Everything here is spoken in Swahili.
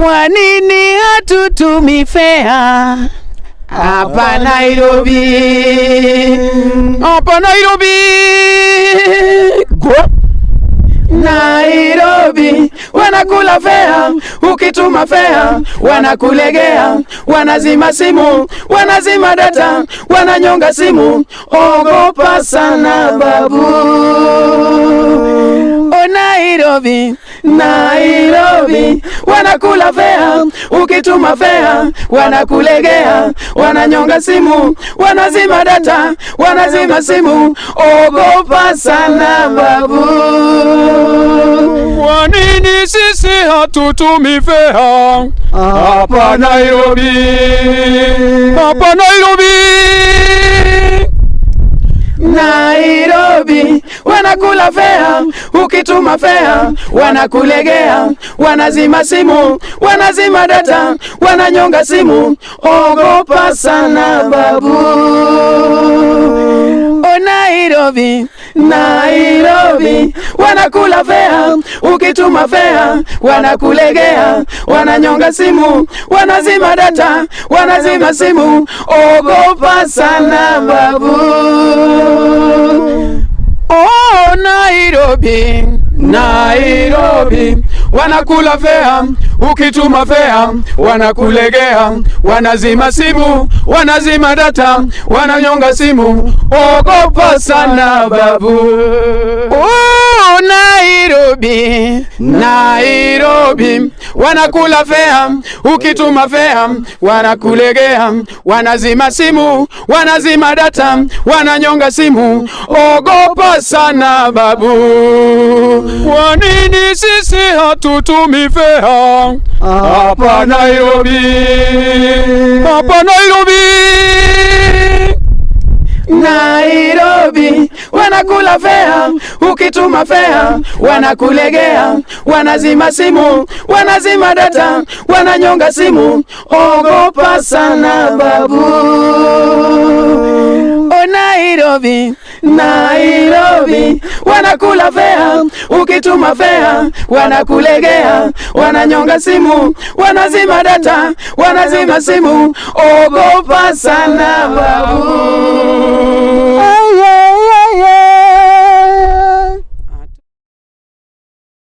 Kwa nini hatutumi fea hapa Nairobi? Hapa Nairobi, Nairobi wanakula fea, ukituma fea wanakulegea, wanazima simu, wanazima data, wananyonga simu. Ogopa sana babu. Oh Nairobi, Nairobi wanakula fea, ukituma fea wanakulegea, wananyonga simu, wanazima data, wanazima simu. Ogopa sana babu. Kwa nini sisi hatutumi fea hapa Nairobi? Hapa Nairobi, Nairobi wanakula fea, ukituma fea wanakulegea, wanazima simu, wanazima data, wananyonga simu. Ogopa sana babu. Oh Nairobi, Nairobi wanakula fea, ukituma fea wanakulegea, wananyonga simu, wanazima data, wanazima simu. Ogopa sana babu. Oh Nairobi, Nairobi wanakula fea, ukituma fea wanakulegea, wanazima simu, wanazima data, wananyonga simu. Ogopa sana babu. Oh Nairobi, Nairobi wanakula fea, ukituma fea wanakulegea, wanazima simu, wanazima data, wananyonga simu. Ogopa sana babu. kwa nini sisi hatutumi fea hapa Nairobi? Hapa Nairobi, Nairobi wanakula fea, ukituma fea wanakulegea, wanazima simu, wanazima data, wananyonga simu. Ogopa sana babu. Oh Nairobi, Nairobi wanakula fea, ukituma fea wanakulegea, wananyonga simu, wanazima data, wanazima simu. Ogopa sana babu.